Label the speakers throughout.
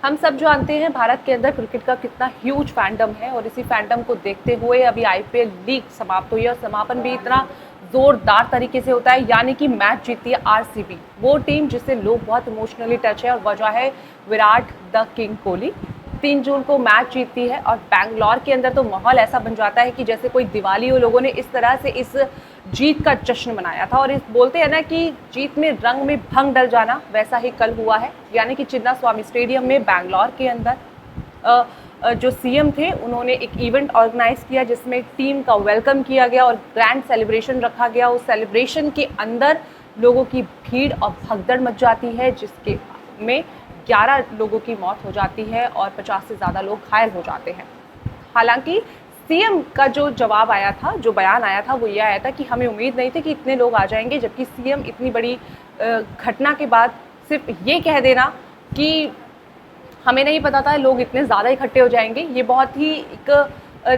Speaker 1: हम सब जानते हैं भारत के अंदर क्रिकेट का कितना ह्यूज फैंडम है और इसी फैंडम को देखते हुए अभी आईपीएल लीग समाप्त हुई है और समापन भी इतना जोरदार तरीके से होता है, यानी कि मैच जीती है आरसीबी, वो टीम जिससे लोग बहुत इमोशनली टच है और वजह है विराट द किंग कोहली। 3 जून को मैच जीतती है और बैंगलोर के अंदर तो माहौल ऐसा बन जाता है कि जैसे कोई दिवाली हो। लोगों ने इस तरह से इस जीत का जश्न मनाया था और इस बोलते हैं ना कि जीत में रंग में भंग डल जाना, वैसा ही कल हुआ है। यानी कि चिन्ना स्वामी स्टेडियम में बैंगलोर के अंदर जो सीएम थे उन्होंने एक इवेंट ऑर्गेनाइज किया जिसमें टीम का वेलकम किया गया और ग्रैंड सेलिब्रेशन रखा गया। उस सेलिब्रेशन के अंदर लोगों की भीड़ और भगदड़ मच जाती है, जिसके में 11 लोगों की मौत हो जाती है और 50 से ज़्यादा लोग घायल हो जाते हैं। हालांकि सीएम का जो जवाब आया था, जो बयान आया था, वो ये आया था कि हमें उम्मीद नहीं थी कि इतने लोग आ जाएंगे, जबकि सीएम इतनी बड़ी घटना के बाद सिर्फ ये कह देना कि हमें नहीं पता था लोग इतने ज़्यादा इकट्ठे हो जाएंगे, ये बहुत ही एक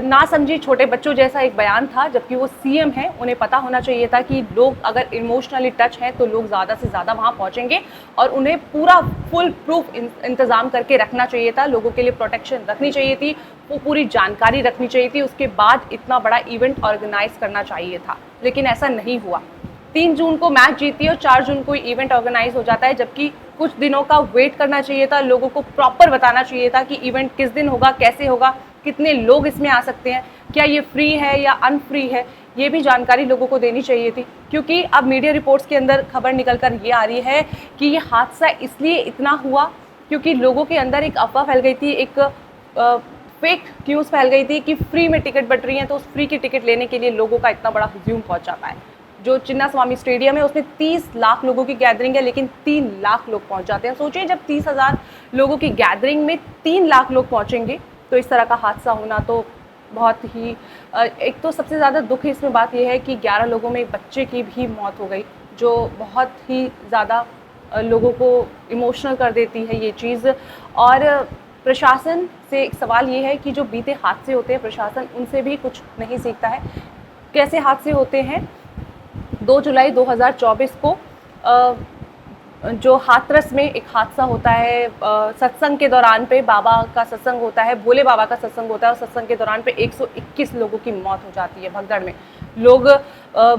Speaker 1: ना समझी छोटे बच्चों जैसा एक बयान था। जबकि वो सीएम हैं, उन्हें पता होना चाहिए था कि लोग अगर इमोशनली टच हैं तो लोग ज़्यादा से ज़्यादा वहाँ पहुँचेंगे और उन्हें पूरा फुल प्रूफ इंतज़ाम करके रखना चाहिए था, लोगों के लिए प्रोटेक्शन रखनी चाहिए थी, वो पूरी जानकारी रखनी चाहिए थी, उसके बाद इतना बड़ा इवेंट ऑर्गेनाइज करना चाहिए था। लेकिन ऐसा नहीं हुआ। 3 जून को मैच जीती और 4 जून को इवेंट ऑर्गेनाइज हो जाता है, जबकि कुछ दिनों का वेट करना चाहिए था, लोगों को प्रॉपर बताना चाहिए था कि इवेंट किस दिन होगा, कैसे होगा, कितने लोग इसमें आ सकते हैं, क्या ये फ्री है या अनफ्री है, ये भी जानकारी लोगों को देनी चाहिए थी। क्योंकि अब मीडिया रिपोर्ट्स के अंदर खबर निकल कर ये आ रही है कि ये हादसा इसलिए इतना हुआ क्योंकि लोगों के अंदर एक अफवाह फैल गई थी, एक फेक न्यूज़ फैल गई थी कि फ्री में टिकट बट रही है, तो उस फ्री की टिकट लेने के लिए लोगों का इतना बड़ा हजूम पहुंच जाता है। जो चिन्ना स्वामी स्टेडियम है उसमें 30 लाख लोगों की गैदरिंग है, लेकिन 3 लाख लोग पहुंच जाते हैं। सोचिए, जब 30,000 लोगों की गैदरिंग में 3 लाख लोग पहुंचेंगे तो इस तरह का हादसा होना तो बहुत ही एक तो सबसे ज़्यादा दुख इसमें बात यह है कि 11 लोगों में एक बच्चे की भी मौत हो गई, जो बहुत ही ज़्यादा लोगों को इमोशनल कर देती है ये चीज़। और प्रशासन से एक सवाल ये है कि जो बीते हादसे होते हैं प्रशासन उनसे भी कुछ नहीं सीखता है। कैसे हादसे होते हैं? 2 जुलाई 2024 को जो हाथरस में एक हादसा होता है, सत्संग के दौरान पे बाबा का सत्संग होता है, भोले बाबा का सत्संग होता है और सत्संग के दौरान पे 121 लोगों की मौत हो जाती है। भगदड़ में लोग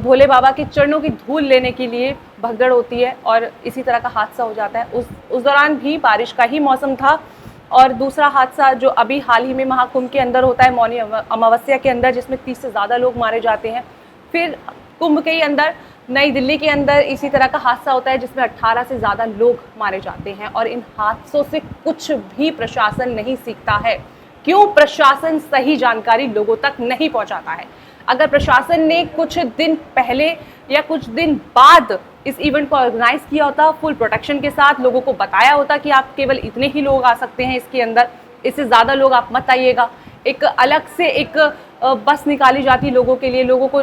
Speaker 1: भोले बाबा के चरणों की धूल लेने के लिए भगदड़ होती है और इसी तरह का हादसा हो जाता है। उस दौरान भी बारिश का ही मौसम था। और दूसरा हादसा जो अभी हाल ही में महाकुंभ के अंदर होता है, मौनी अमावस्या के अंदर, जिसमें 30 से ज़्यादा लोग मारे जाते हैं। फिर कुंभ के ही अंदर नई दिल्ली के अंदर इसी तरह का हादसा होता है जिसमें 18 से ज़्यादा लोग मारे जाते हैं। और इन हादसों से कुछ भी प्रशासन नहीं सीखता है। क्यों? प्रशासन सही जानकारी लोगों तक नहीं पहुंचाता है। अगर प्रशासन ने कुछ दिन पहले या कुछ दिन बाद इस इवेंट को ऑर्गेनाइज किया होता, फुल प्रोटेक्शन के साथ लोगों को बताया होता कि आप केवल इतने ही लोग आ सकते हैं इसके अंदर, इससे ज़्यादा लोग आप मत आइएगा, एक अलग से एक बस निकाली जाती लोगों के लिए, लोगों को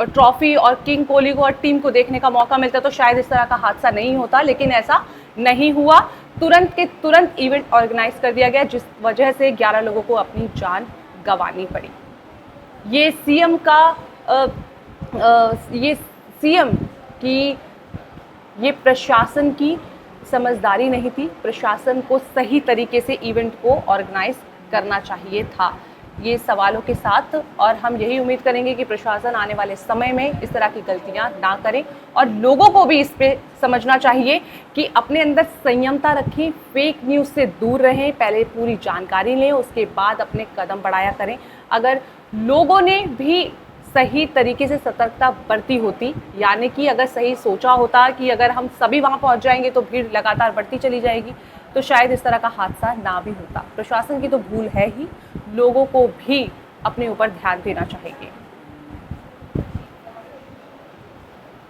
Speaker 1: ट्रॉफी और किंग कोहली को और टीम को देखने का मौका मिलता, तो शायद इस तरह का हादसा नहीं होता। लेकिन ऐसा नहीं हुआ। तुरंत के तुरंत इवेंट ऑर्गेनाइज कर दिया गया, जिस वजह से 11 लोगों को अपनी जान गंवानी पड़ी। ये सीएम की ये प्रशासन की समझदारी नहीं थी। प्रशासन को सही तरीके से इवेंट को ऑर्गेनाइज करना चाहिए था। ये सवालों के साथ, और हम यही उम्मीद करेंगे कि प्रशासन आने वाले समय में इस तरह की गलतियां ना करें और लोगों को भी इस पे समझना चाहिए कि अपने अंदर संयमता रखें, फेक न्यूज़ से दूर रहें, पहले पूरी जानकारी लें, उसके बाद अपने कदम बढ़ाया करें। अगर लोगों ने भी सही तरीके से सतर्कता बरती होती, यानी कि अगर सही सोचा होता कि अगर हम सभी वहाँ पहुँच जाएंगे तो भीड़ लगातार बढ़ती चली जाएगी, तो शायद इस तरह का हादसा ना भी होता। प्रशासन की तो भूल है ही, लोगों को भी अपने ऊपर ध्यान देना चाहिए।